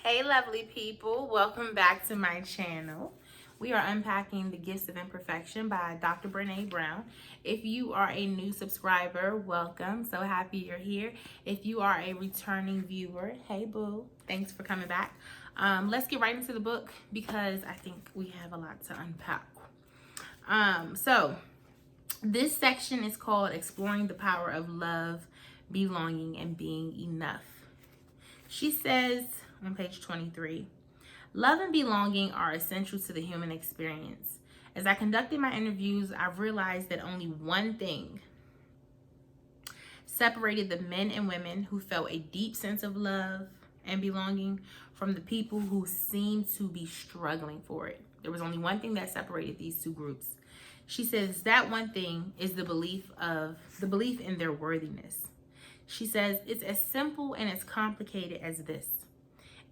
Hey lovely people, welcome back to my channel. We are unpacking The Gifts of Imperfection by Dr. Brene Brown. If you are a new subscriber, welcome. So happy you're here. If you are a returning viewer, hey boo, thanks for coming back. Let's get right into the book because I think we have a lot to unpack. So this section is called Exploring the Power of Love, Belonging, and Being Enough. She says on page 23, love and belonging are essential to the human experience. As I conducted my interviews, I've realized that only one thing separated the men and women who felt a deep sense of love and belonging from the people who seemed to be struggling for it. There was only one thing that separated these two groups. She says that one thing is the belief in their worthiness. She says it's as simple and as complicated as this.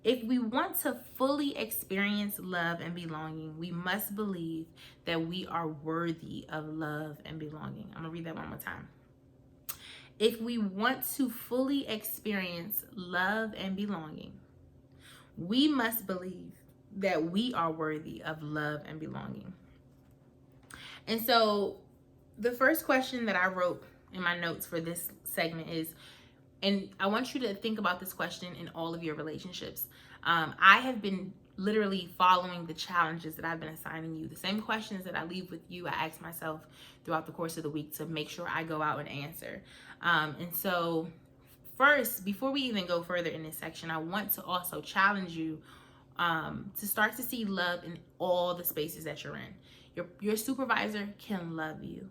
If we want to fully experience love and belonging, we must believe that we are worthy of love and belonging. I'm gonna read that one more time. If we want to fully experience love and belonging, we must believe that we are worthy of love and belonging. And so the first question that I wrote in my notes for this segment is, and I want you to think about this question in all of your relationships. I have been literally following the challenges that I've been assigning you. The same questions that I leave with you, I ask myself throughout the course of the week to make sure I go out and answer. And so first, before we even go further in this section, I want to also challenge you to start to see love in all the spaces that you're in. Your supervisor can love you.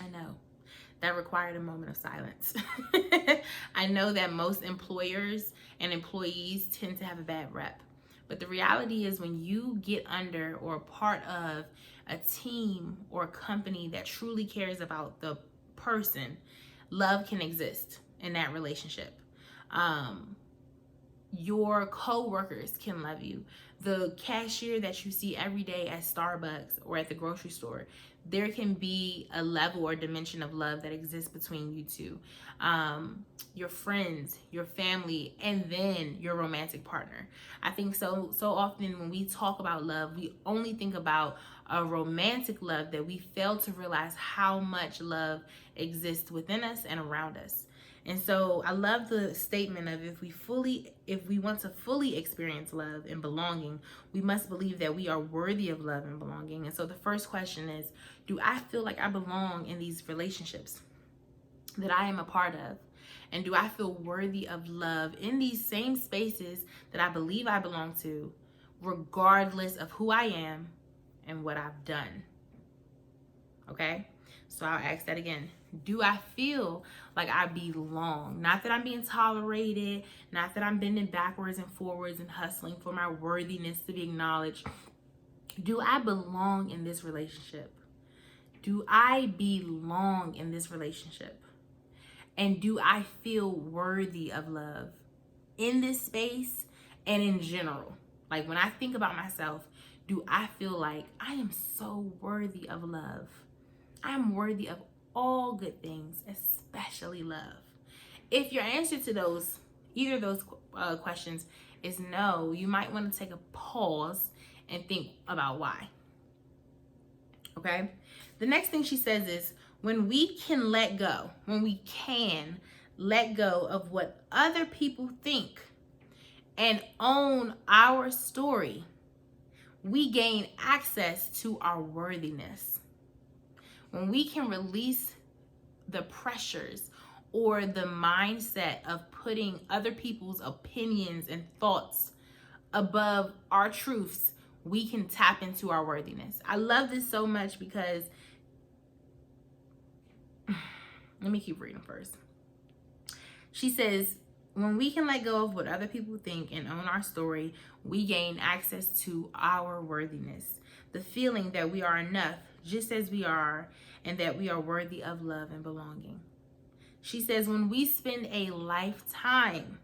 I know. That required a moment of silence. I know that most employers and employees tend to have a bad rep. But the reality is when you get under or part of a team or a company that truly cares about the person, love can exist in that relationship. Your co-workers can love you. The cashier that you see every day at Starbucks or at the grocery store, there can be a level or dimension of love that exists between you two. Your friends, your family, and then your romantic partner. I think so often when we talk about love, we only think about a romantic love, that we fail to realize how much love exists within us and around us. And so I love the statement of if we want to fully experience love and belonging, we must believe that we are worthy of love and belonging. And so the first question is, do I feel like I belong in these relationships that I am a part of? And do I feel worthy of love in these same spaces that I believe I belong to, regardless of who I am and what I've done? Okay? So I'll ask that again. Do I feel like I belong? Not that I'm being tolerated, not that I'm bending backwards and forwards and hustling for my worthiness to be acknowledged. Do I belong in this relationship? Do I belong in this relationship? And do I feel worthy of love in this space and in general? Like when I think about myself, do I feel like I am so worthy of love? I am worthy of all good things, especially love. If your answer to either of those questions is no, you might want to take a pause and think about why. Okay? The next thing she says is, when we can let go of what other people think and own our story, we gain access to our worthiness. When we can release the pressures or the mindset of putting other people's opinions and thoughts above our truths, we can tap into our worthiness. I love this so much because, let me keep reading first. She says, when we can let go of what other people think and own our story, we gain access to our worthiness. The feeling that we are enough just as we are, and that we are worthy of love and belonging. She says, when we spend a lifetime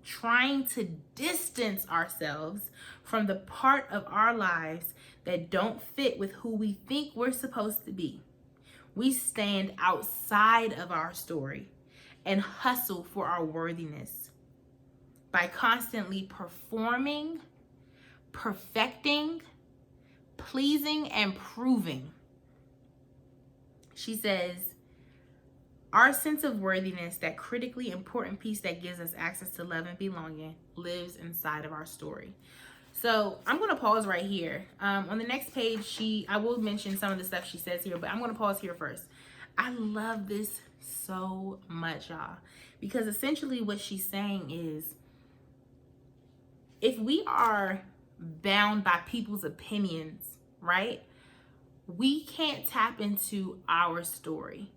trying to distance ourselves from the part of our lives that don't fit with who we think we're supposed to be, we stand outside of our story and hustle for our worthiness by constantly performing, perfecting, pleasing, and proving. She says, our sense of worthiness, that critically important piece that gives us access to love and belonging, lives inside of our story. So I'm going to pause right here. On the next page, I will mention some of the stuff she says here, but I'm going to pause here first. I love this so much, y'all, because essentially what she's saying is, if we are bound by people's opinions, right, we can't tap into our story,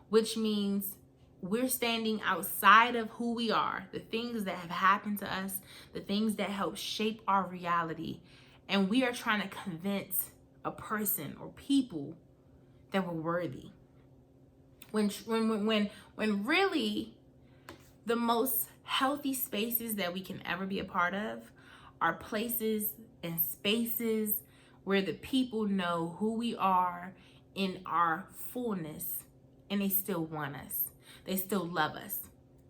which means we're standing outside of who we are, the things that have happened to us, the things that help shape our reality, and we are trying to convince a person or people that we're worthy. When really the most healthy spaces that we can ever be a part of are places and spaces where the people know who we are in our fullness, and they still want us. They still love us.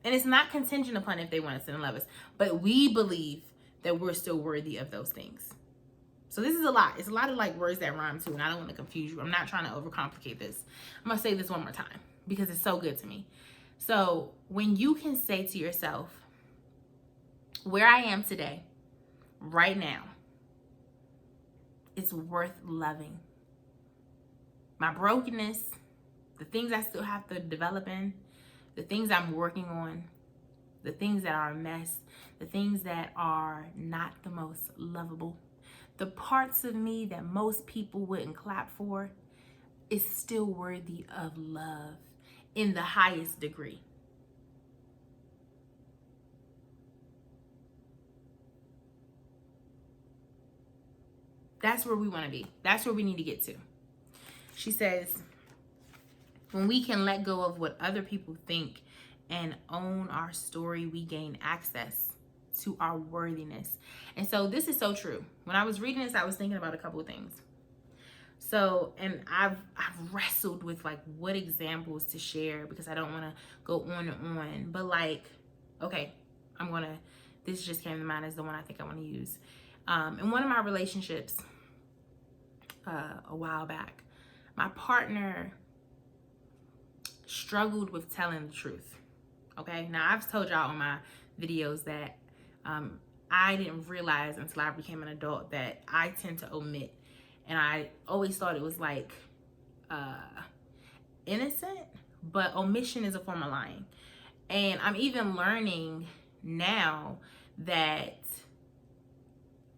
And it's not contingent upon if they want us and love us, but we believe that we're still worthy of those things. So this is a lot. It's a lot of like words that rhyme too, and I don't want to confuse you. I'm not trying to overcomplicate this. I'm going to say this one more time because it's so good to me. So when you can say to yourself, where I am today, right now, it's worth loving. My brokenness, the things I still have to develop in, the things I'm working on, the things that are a mess, the things that are not the most lovable, the parts of me that most people wouldn't clap for, is still worthy of love in the highest degree. That's where we want to be. That's where we need to get to. She says, when we can let go of what other people think and own our story, we gain access to our worthiness. And so this is so true. When I was reading this, I was thinking about a couple of things. So, and I've wrestled with like what examples to share because I don't want to go on and on. But like, okay, this just came to mind as the one I think I want to use. In one of my relationships a while back, my partner struggled with telling the truth. Okay, now I've told y'all on my videos that I didn't realize until I became an adult that I tend to omit, and I always thought it was like innocent, but omission is a form of lying. And I'm even learning now that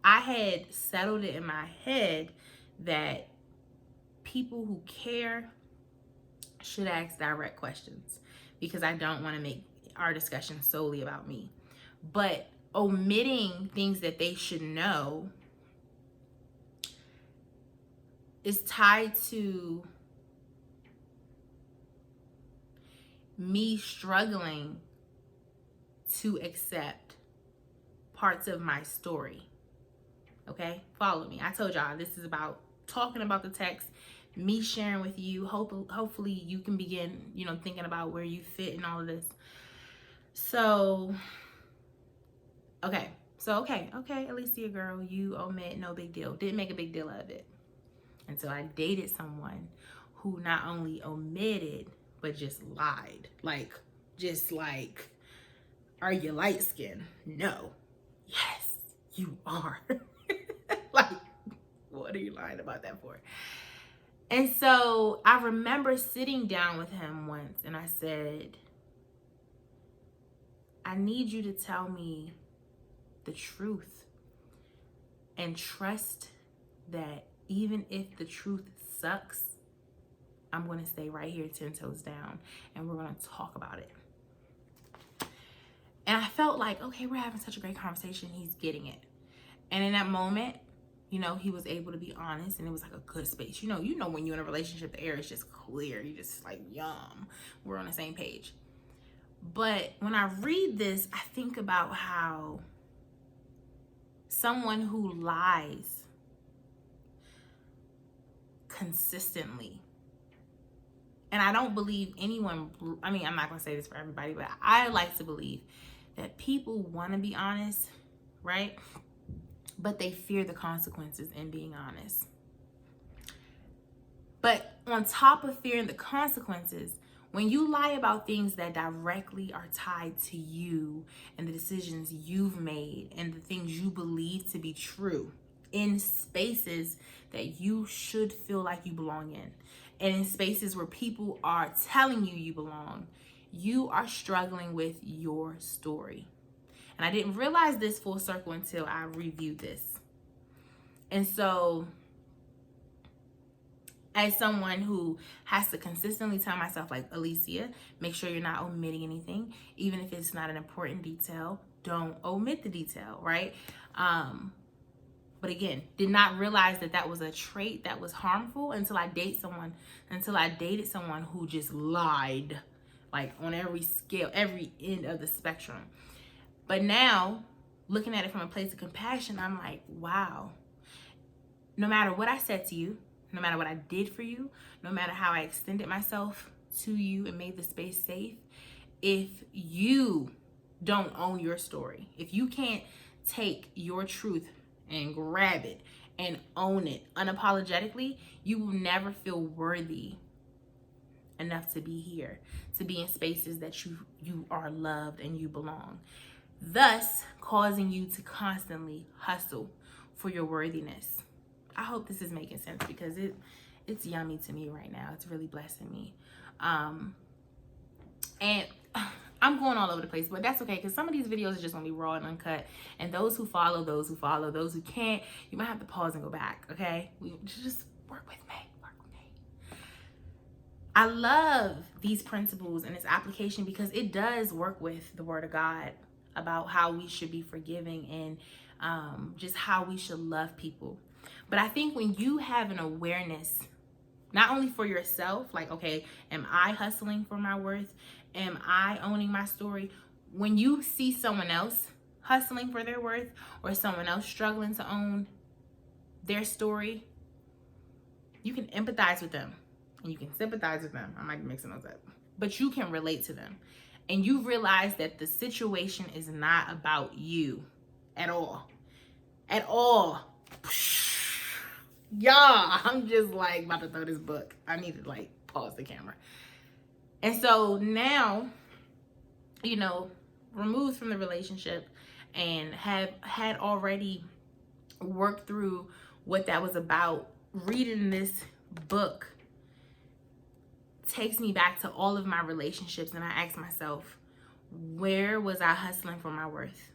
I had settled it in my head that people who care should ask direct questions, because I don't want to make our discussion solely about me. But omitting things that they should know is tied to me struggling to accept parts of my story. Okay, follow me. I told y'all this is about talking about the text, me sharing with you. Hopefully you can begin, thinking about where you fit in all of this. So, okay, Alicia girl, you omit, no big deal. Didn't make a big deal of it until I dated someone who not only omitted, but just lied. Just like, are you light skinned? No. Yes, you are. Like, what are you lying about that for? And so I remember sitting down with him once and I said, I need you to tell me the truth and trust that even if the truth sucks, I'm going to stay right here 10 toes down and we're going to talk about it. And I felt like, okay, we're having such a great conversation. He's getting it. And in that moment, he was able to be honest, and it was like a good space. When you're in a relationship, the air is just clear. You just like, yum, we're on the same page. But when I read this, I think about how someone who lies consistently And I don't believe anyone, I mean, I'm not going to say this for everybody, but I like to believe that people want to be honest, right? But they fear the consequences in being honest. But on top of fearing the consequences, when you lie about things that directly are tied to you and the decisions you've made and the things you believe to be true in spaces that you should feel like you belong in, and in spaces where people are telling you you belong, you are struggling with your story. And I didn't realize this full circle until I reviewed this. And so, as someone who has to consistently tell myself, like, Alicia, make sure you're not omitting anything. Even if it's not an important detail, don't omit the detail, right? But again, did not realize that that was a trait that was harmful until I dated someone who just lied, like on every scale, every end of the spectrum. But now, looking at it from a place of compassion, I'm like, wow, no matter what I said to you, no matter what I did for you, no matter how I extended myself to you and made the space safe, if you don't own your story, if you can't take your truth and grab it and own it unapologetically, you will never feel worthy enough to be here, to be in spaces that you are loved and you belong, thus causing you to constantly hustle for your worthiness. I hope this is making sense, because it's yummy to me right now. It's really blessing me. And I'm going all over the place, but that's okay, because some of these videos are just gonna be raw and uncut. And those who follow, those who can't, you might have to pause and go back, okay? We just work with me. I love these principles and this application because it does work with the Word of God about how we should be forgiving and just how we should love people. But I think when you have an awareness, not only for yourself, like, okay, am I hustling for my worth? Am I owning my story? When you see someone else hustling for their worth, or someone else struggling to own their story, you can empathize with them and you can sympathize with them. I might be mixing those up, but you can relate to them. And you realize that the situation is not about you at all. At all. Yeah, I'm just like about to throw this book. I need to like pause the camera. And so now, you know, removed from the relationship and had already worked through what that was about, reading this book takes me back to all of my relationships, and I ask myself, where was I hustling for my worth?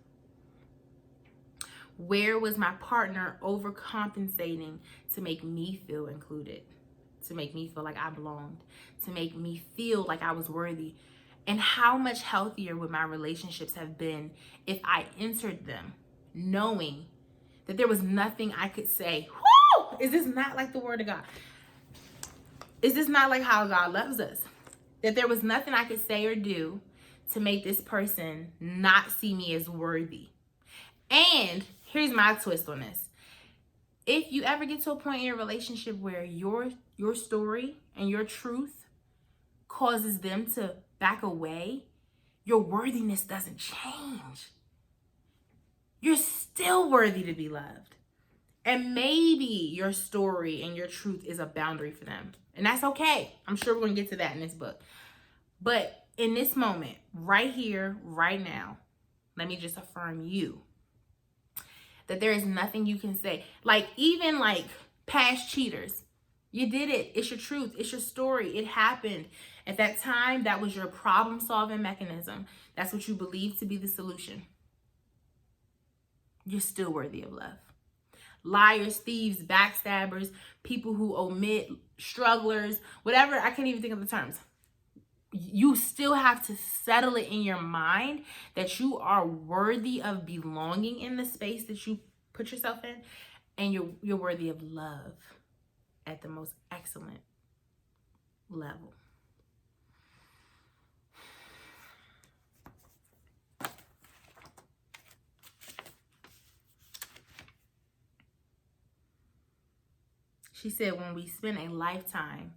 Where was my partner overcompensating to make me feel included, to make me feel like I belonged, to make me feel like I was worthy? And how much healthier would my relationships have been if I entered them knowing that there was nothing I could say? Woo! Is this not like the Word of God? Is this not like how God loves us? That there was nothing I could say or do to make this person not see me as worthy. And here's my twist on this. If you ever get to a point in your relationship where your story and your truth causes them to back away, your worthiness doesn't change. You're still worthy to be loved. And maybe your story and your truth is a boundary for them. And that's okay. I'm sure we're going to get to that in this book. But in this moment, right here, right now, let me just affirm you that there is nothing you can say. Like, even like past cheaters, you did it. It's your truth. It's your story. It happened. At that time, that was your problem-solving mechanism. That's what you believed to be the solution. You're still worthy of love. Liars, thieves, backstabbers, people who omit, strugglers, whatever, I can't even think of the terms. You still have to settle it in your mind that you are worthy of belonging in the space that you put yourself in, and you're worthy of love at the most excellent level. She said, when we spend a lifetime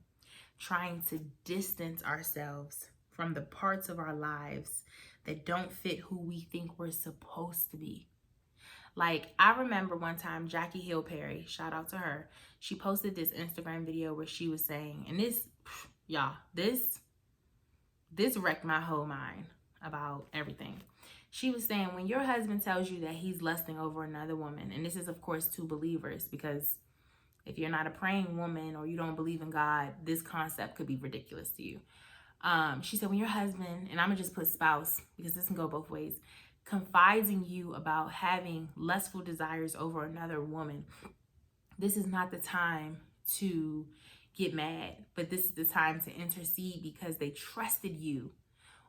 trying to distance ourselves from the parts of our lives that don't fit who we think we're supposed to be. Like, I remember one time Jackie Hill Perry, shout out to her, she posted this Instagram video where she was saying, and this, y'all, this wrecked my whole mind about everything. She was saying, when your husband tells you that he's lusting over another woman, and this is of course to believers, because if you're not a praying woman or you don't believe in God, this concept could be ridiculous to you. She said, when your husband, and I'm gonna just put spouse because this can go both ways, confides in you about having lustful desires over another woman, this is not the time to get mad, but this is the time to intercede because they trusted you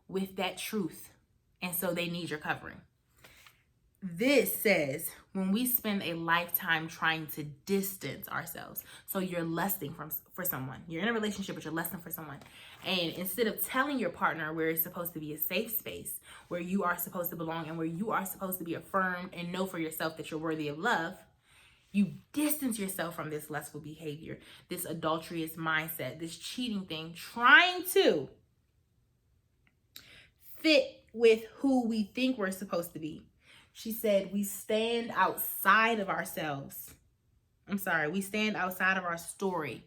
with that truth, and so they need your covering. This says when we spend a lifetime trying to distance ourselves, so you're lusting for someone, you're in a relationship but you're lusting for someone, and instead of telling your partner where it's supposed to be a safe space, where you are supposed to belong and where you are supposed to be affirmed and know for yourself that you're worthy of love, you distance yourself from this lustful behavior, this adulterous mindset, this cheating thing, trying to fit with who we think we're supposed to be. She said, we stand outside of ourselves. We stand outside of our story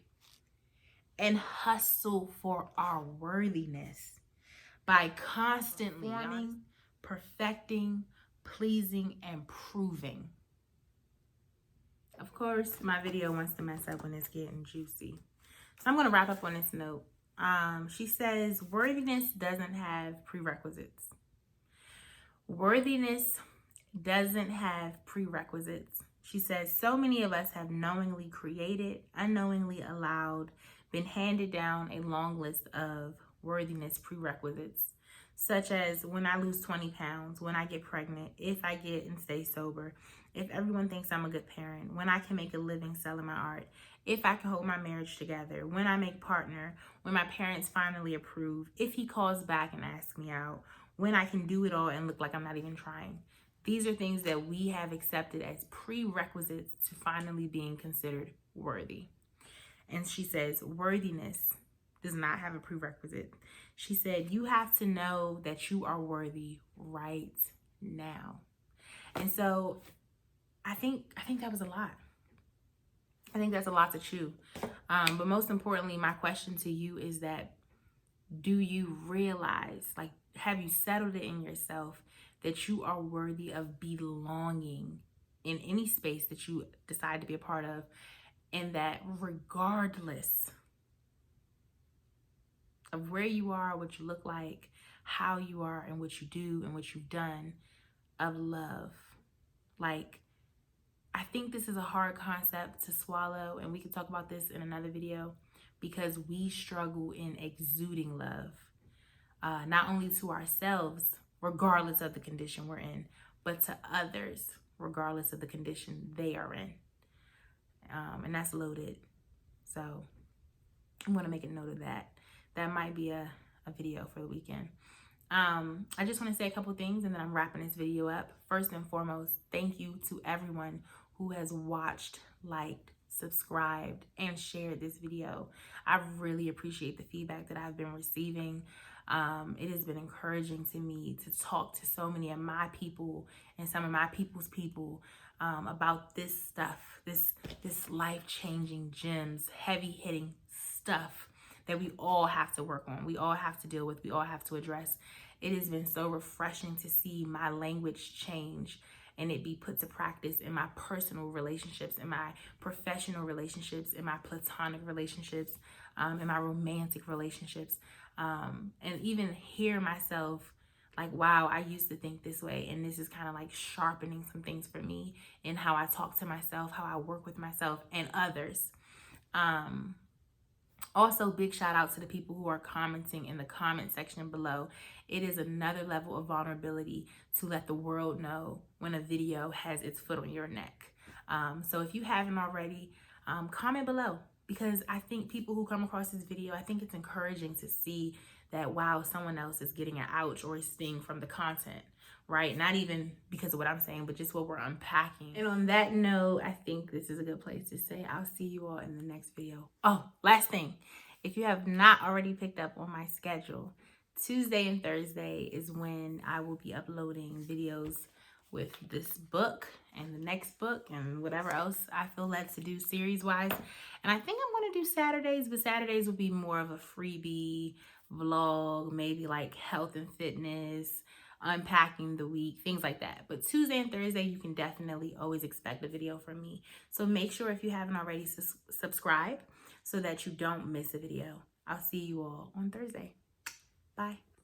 and hustle for our worthiness by constantly forming, perfecting, pleasing, and proving. Of course, my video wants to mess up when it's getting juicy. So I'm going to wrap up on this note. She says, worthiness doesn't have prerequisites. Worthiness doesn't have prerequisites. She says, so many of us have knowingly created, unknowingly allowed, been handed down a long list of worthiness prerequisites, such as when I lose 20 pounds, when I get pregnant, if I get and stay sober, if everyone thinks I'm a good parent, when I can make a living selling my art, if I can hold my marriage together, when I make partner, when my parents finally approve, if he calls back and asks me out, when I can do it all and look like I'm not even trying. These are things that we have accepted as prerequisites to finally being considered worthy. And she says, worthiness does not have a prerequisite. She said, you have to know that you are worthy right now. And so I think that was a lot. I think that's a lot to chew. But most importantly, my question to you is that, do you realize, like, have you settled it in yourself that you are worthy of belonging in any space that you decide to be a part of, and that regardless of where you are, what you look like, how you are, and what you do and what you've done, of love. Like, I think this is a hard concept to swallow, and we can talk about this in another video, because we struggle in exuding love, not only to ourselves, regardless of the condition we're in, but to others, regardless of the condition they are in. And that's loaded. So I'm going to make a note of that. That might be a video for the weekend. I just want to say a couple things and then I'm wrapping this video up. First and foremost, thank you to everyone who has watched, liked, subscribed, and shared this video. I really appreciate the feedback that I've been receiving. It has been encouraging to me to talk to so many of my people and some of my people's people about this stuff, this life-changing gems, heavy-hitting stuff that we all have to work on, we all have to deal with, we all have to address. It has been so refreshing to see my language change and it be put to practice in my personal relationships, in my professional relationships, in my platonic relationships, in my romantic relationships, and even hear myself like, wow, I used to think this way, and this is kind of like sharpening some things for me in how I talk to myself, how I work with myself and others. Also, big shout out to the people who are commenting in the comment section below. It is another level of vulnerability to let the world know when a video has its foot on your neck. So if you haven't already, comment below, because I think people who come across this video, I think it's encouraging to see that, wow, someone else is getting an ouch or a sting from the content, right? Not even because of what I'm saying, but just what we're unpacking. And on that note, I think this is a good place to say I'll see you all in the next video. Oh, last thing. If you have not already picked up on my schedule, Tuesday and Thursday is when I will be uploading videos with this book and the next book and whatever else I feel led to do series wise. And I think I'm going to do Saturdays, but Saturdays will be more of a freebie vlog, maybe like health and fitness, unpacking the week, things like that. But Tuesday and Thursday, you can definitely always expect a video from me. So make sure if you haven't already subscribe so that you don't miss a video. I'll see you all on Thursday. Bye.